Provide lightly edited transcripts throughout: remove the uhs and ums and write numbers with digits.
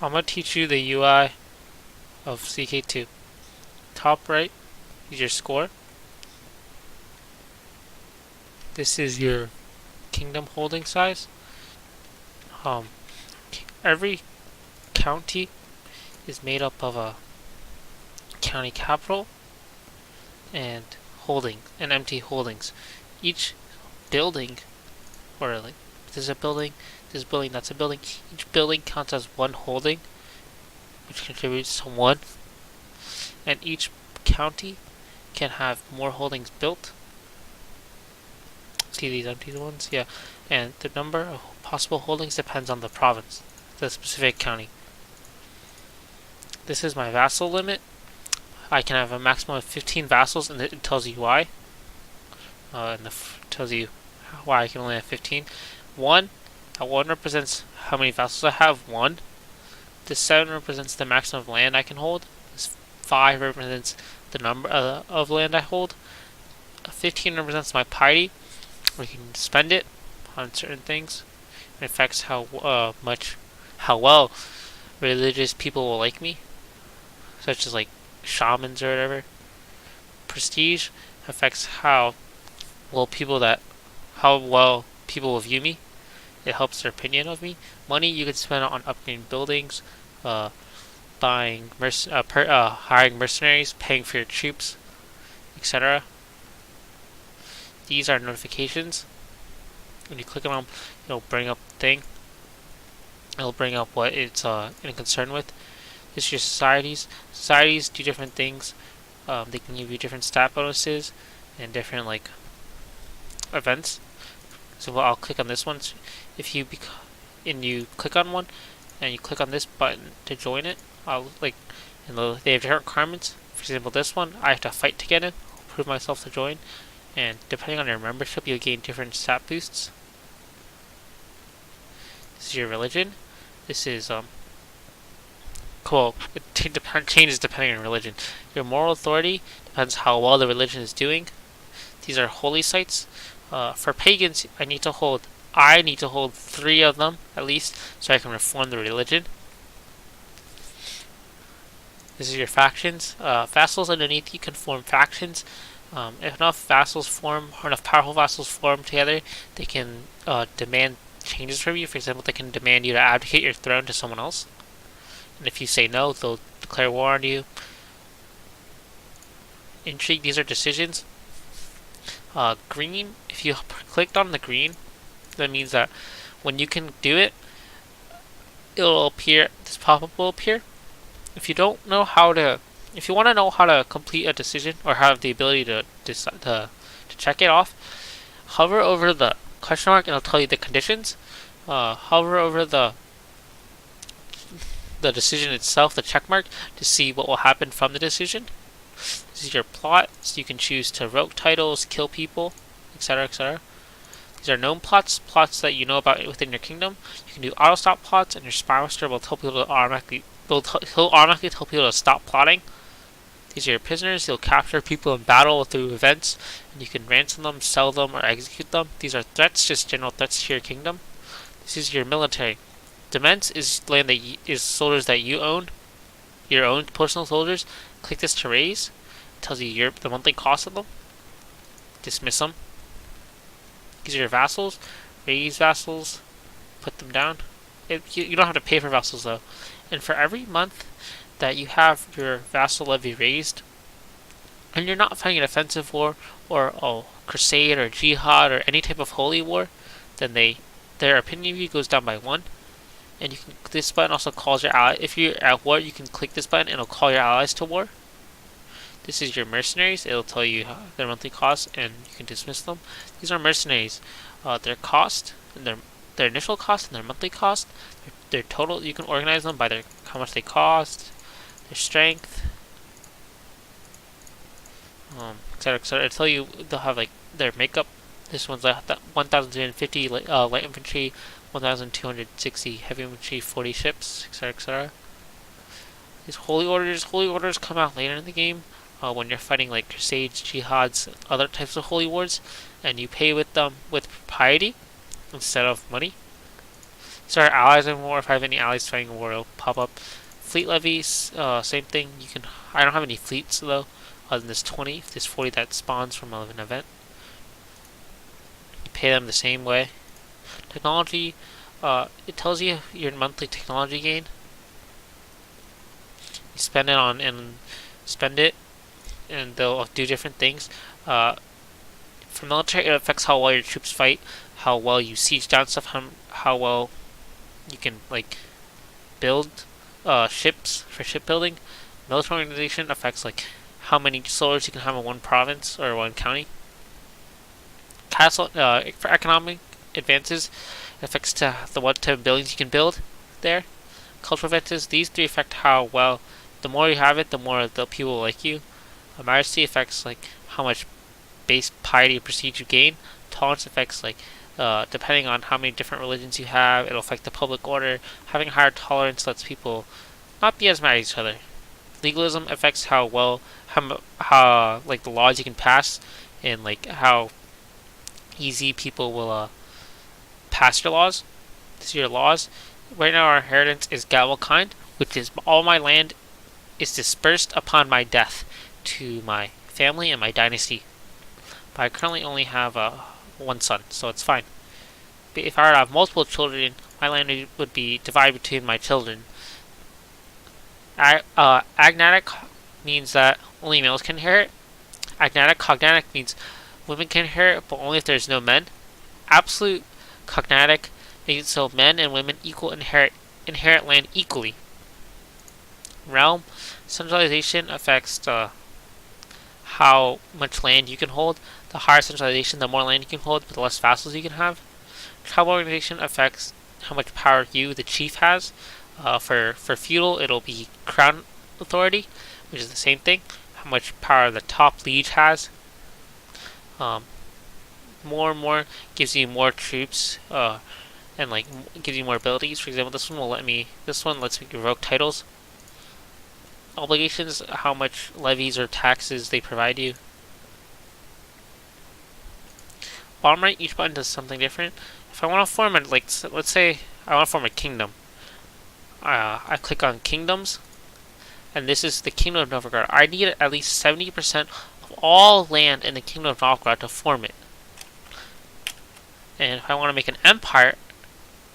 I'm going to teach you the UI of CK2. Top right is your score. This is your kingdom holding size. Um, every county is made up of a county capital and empty holdings. Each building, or like this is a building, that's a building. Each building counts as one holding, which contributes to one, and each county can have more holdings built. See these empty ones? Yeah. And the number of possible holdings depends on the province, the specific county. This is my vassal limit. I can have a maximum of 15 vassals, and it tells you why. And tells you why I can only have 15. 1 represents how many vassals I have. 1. This 7 represents the maximum of land I can hold. This 5 represents the number of land I hold. 15 represents my piety. We can spend it on certain things. It affects how well religious people will like me, such as like shamans or whatever. Prestige affects how well people will view me. It helps their opinion of me. Money you can spend on upgrading buildings, hiring mercenaries, paying for your troops, etc. These are notifications. When you click on them, it'll bring up the thing. It'll bring up what it's in concern with. This is your societies. Societies do different things. They can give you different stat bonuses and different like events. So I'll click on this one. If you you click on one, and you click on this button to join it, they have different requirements. For example, this one I have to fight to get in, prove myself to join, and depending on your membership, you'll gain different stat boosts. This is your religion. This is cool. It changes depending on religion. Your moral authority depends how well the religion is doing. These are holy sites. For pagans, I need to hold 3 of them at least, so I can reform the religion. This is your factions. Vassals underneath you can form factions. If enough powerful vassals form together, they can demand changes from you. For example, they can demand you to abdicate your throne to someone else. And if you say no, they'll declare war on you. Intrigue, these are decisions. Green, if you clicked on the green, that means that when you can do it, it'll appear, this pop-up will appear. If you want to know how to complete a decision or have the ability to check it off, hover over the question mark and it'll tell you the conditions. Hover over the decision itself, the check mark, to see what will happen from the decision. This is your plot, so you can choose to revoke titles, kill people, etc., etc. These are known plots that you know about within your kingdom. You can do auto stop plots, and your spy master will tell people to automatically tell people to stop plotting. These are your prisoners. You'll capture people in battle through events, and you can ransom them, sell them, or execute them. These are threats, just general threats to your kingdom. This is your military. Dements is land is soldiers that you own, your own personal soldiers. Click this to raise. It tells you the monthly cost of them. Dismiss them. These are your vassals. Raise vassals. Put them down. You don't have to pay for vassals though. And for every month that you have your vassal levy raised, and you're not fighting an offensive war or a crusade or jihad or any type of holy war, then their opinion of you goes down by 1. And this button also calls your ally. If you're at war, you can click this button and it'll call your allies to war. This is your mercenaries. It'll tell you their monthly cost, and you can dismiss them. These are mercenaries. Their cost, and their initial cost, and their monthly cost. Their total. You can organize them by how much they cost, their strength, etc., etc. It'll tell you they'll have like their makeup. This one's like 1,250 light infantry, 1,260 heavy infantry, 40 ships, etc., etc. These holy orders come out later in the game. When you're fighting like crusades, jihads, other types of holy wars, and you pay with piety instead of money. So our allies in war, if I have any allies fighting a war, it'll pop up. Fleet levies, same thing. You can. I don't have any fleets though, other than this 20. This 40 that spawns from an event. You pay them the same way. Technology, it tells you your monthly technology gain. You spend it on and spend it, and they'll do different things. For military, it affects how well your troops fight, how well you siege down stuff, how well you can like build ships for shipbuilding. Military organization affects like how many soldiers you can have in one province or one county. Castle for economic advances, it affects to the what type of buildings you can build there. Cultural advances, these three affect how well. The more you have it, the more the people like you. Majesty affects like how much base piety or prestige you gain. Tolerance affects like depending on how many different religions you have, it'll affect the public order. Having higher tolerance lets people not be as mad at each other. Legalism affects how well how like the laws you can pass and like how easy people will pass your laws. These are your laws. Right now our inheritance is Gavelkind, which is all my land is dispersed upon my death to my family and my dynasty. But I currently only have one son, so it's fine. But if I were to have multiple children, my land would be divided between my children. Agnatic means that only males can inherit. Cognatic means women can inherit, but only if there's no men. Absolute cognatic means so men and women inherit land equally. Realm centralization affects how much land you can hold. The higher centralization, the more land you can hold, but the less vassals you can have. Tribal organization affects how much power you, the chief, has. For feudal, it'll be crown authority, which is the same thing. How much power the top liege has. More and more gives you more troops, and like gives you more abilities. For example, this one lets me revoke titles. Obligations, how much levies or taxes they provide you. Bottom right, each button does something different. If I want to form let's say I want to form a kingdom. I click on kingdoms, and this is the kingdom of Novgorod. I need at least 70% of all land in the kingdom of Novgorod to form it. And if I want to make an empire,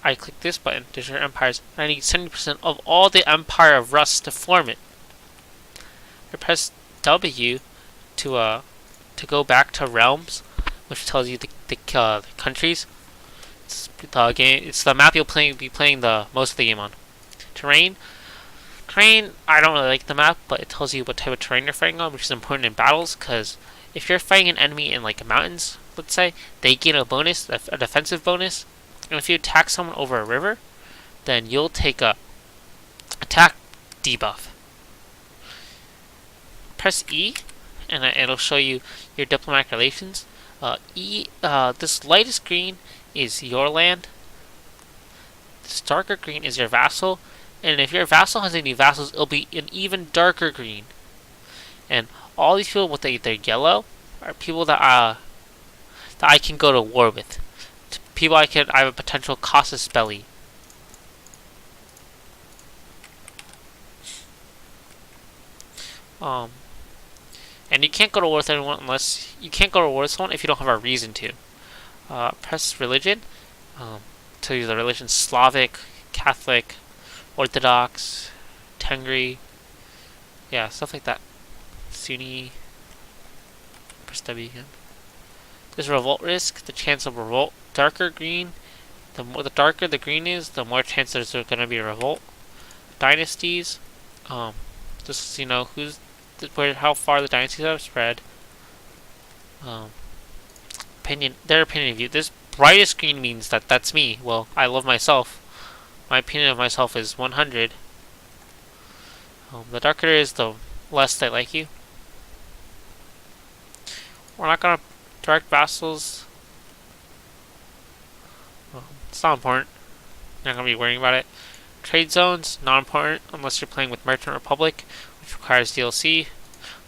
I click this button, Digital Empires, and I need 70% of all the Empire of Rus to form it. I press W to go back to realms, which tells you the countries. It's the map you'll be playing the most of the game on. Terrain, I don't really like the map, but it tells you what type of terrain you're fighting on, which is important in battles, because if you're fighting an enemy in like mountains, let's say, they gain a bonus, a defensive bonus, and if you attack someone over a river, then you'll take a attack debuff. Press E, and it'll show you your diplomatic relations. This lightest green is your land. This darker green is your vassal, and if your vassal has any vassals, it'll be an even darker green. And all these people with either yellow are people that I can go to war with. People I have a potential casus belli. And you can't go to war with anyone unless you can't go to war with someone if you don't have a reason to. Press religion. Tell you the religion: Slavic, Catholic, Orthodox, Tengri. Yeah, stuff like that. Sunni. Press W again. There's revolt risk. The chance of revolt. Darker green. The darker the green is, the more chance there's going to be a revolt. Dynasties. Just so you know how far the dynasties have spread. Their opinion of you. This brightest green means that's me. Well, I love myself. My opinion of myself is 100. The darker it is, the less they like you. We're not gonna direct vassals. It's not important. You're not gonna be worrying about it. Trade zones, not important unless you're playing with Merchant Republic, which requires DLC.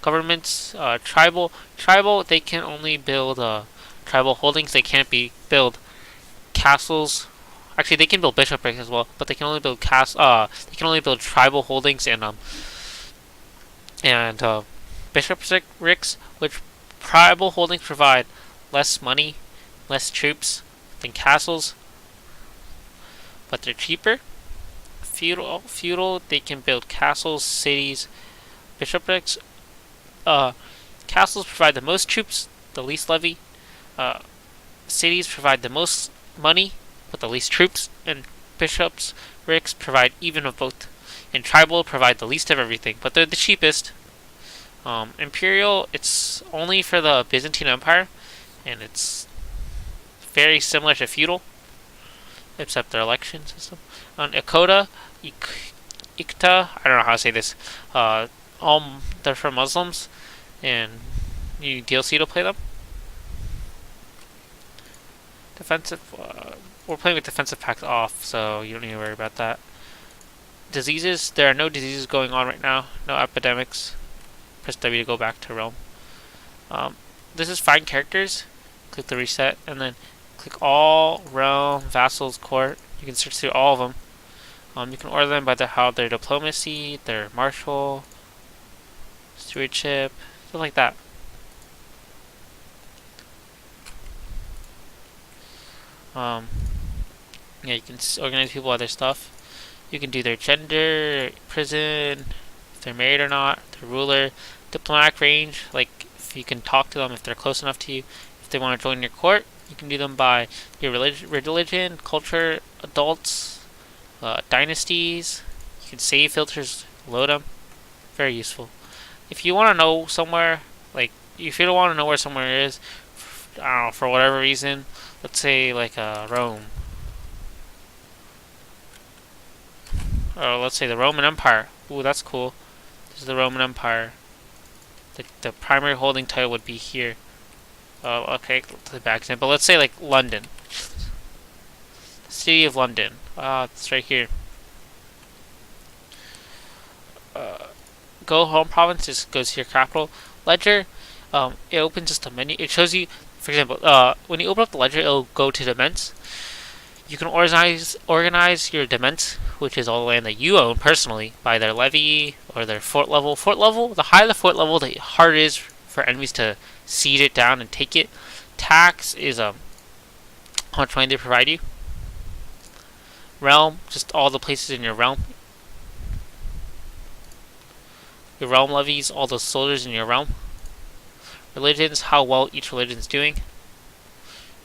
Governments, tribal, they can only build tribal holdings. They can't build castles. Actually, they can build bishoprics as well, but they can only build they can only build tribal holdings and bishoprics, which tribal holdings provide less money, less troops than castles, but they're cheaper. Feudal, they can build castles, cities, bishoprics. Castles provide the most troops, the least levy. Uh, Cities provide the most money, but the least troops, and bishops, ricks provide even of both. And tribal provide the least of everything, but they're the cheapest. Imperial, it's only for the Byzantine Empire, and it's very similar to feudal, except their election system. On Ikota, Ikta, I don't know how to say this. They're for Muslims, and you DLC to play them. Defensive. We're playing with defensive packs off, so you don't need to worry about that. Diseases. There are no diseases going on right now. No epidemics. Press W to go back to Realm. This is find characters. Click the reset, and then click all Realm, Vassals, Court. You can search through all of them. You can order them by their diplomacy, their martial, stewardship, stuff like that. Yeah, you can organize people by their stuff. You can do their gender, prison, if they're married or not, their ruler, diplomatic range, like if you can talk to them if they're close enough to you. If they want to join your court, you can do them by your religion, culture, adults, dynasties. You can save filters, load them. Very useful. If you want to know somewhere, like if you don't want to know where somewhere is, I don't know, for whatever reason, let's say like Rome. Or let's say the Roman Empire. Ooh, that's cool. This is the Roman Empire. The primary holding title would be here. Okay, the back example. Let's say like London. The city of London. It's right here. Go home province just goes to your capital. Ledger, it opens just a menu. It shows you, for example, when you open up the ledger, it'll go to dements. You can organize your dements, which is all the land that you own personally, by their levy or their fort level. Fort level, the higher the fort level, the harder it is for enemies to siege it down and take it. Tax is how much money they provide you. Realm, just all the places in your realm. Your realm levies, all the soldiers in your realm. Religions, how well each religion is doing.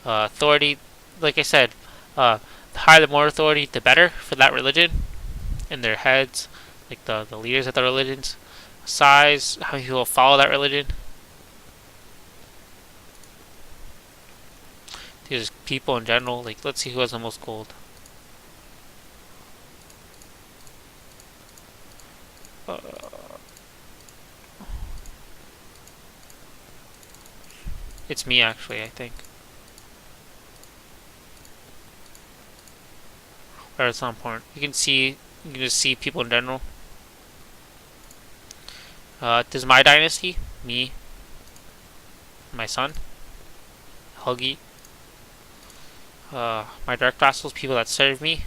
Authority, like I said, the higher the more authority, the better for that religion. And their heads, like the leaders of the religions. Size, how many people follow that religion. These people in general, like let's see who has the most gold. It's me actually, I think. But it's not important. You can just see people in general. This is my dynasty. Me. My son. Huggy. My dark vassals, people that serve me.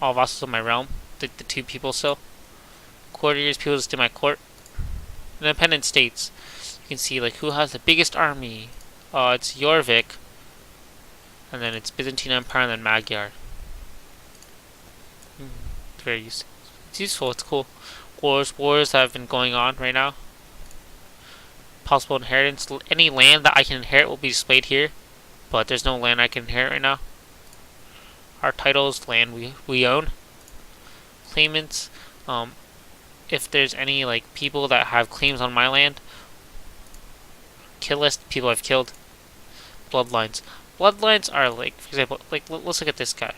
All vassals of my realm. The two people still. Courtiers, people just do my court. Independent states. You can see like who has the biggest army. It's Jorvik. And then it's Byzantine Empire and then Magyar. Very useful. It's useful, it's cool. Wars have been going on right now. Possible inheritance. Any land that I can inherit will be displayed here. But there's no land I can inherit right now. Our title is land we own. Claimants. If there's any like people that have claims on my land. Kill list, people I've killed. Bloodlines. Bloodlines are like, for example, like let's look at this guy.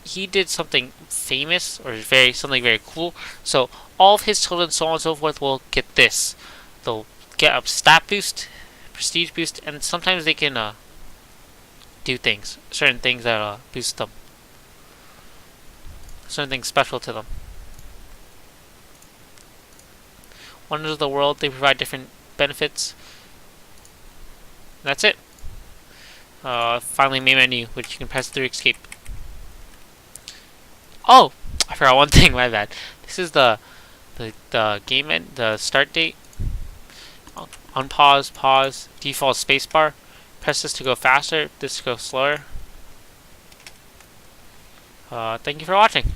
He did something famous or something very cool. So all of his children, so on and so forth, will get this. They'll get a stat boost, prestige boost, and sometimes they can do certain things that boost them. Certain things special to them. Wonders of the world, they provide different benefits. And that's it. finally main menu, which you can press through escape. Oh, I forgot one thing. My bad. This is the game end, the start date. Unpause, pause, default spacebar. Press this to go faster. This to go slower. Thank you for watching.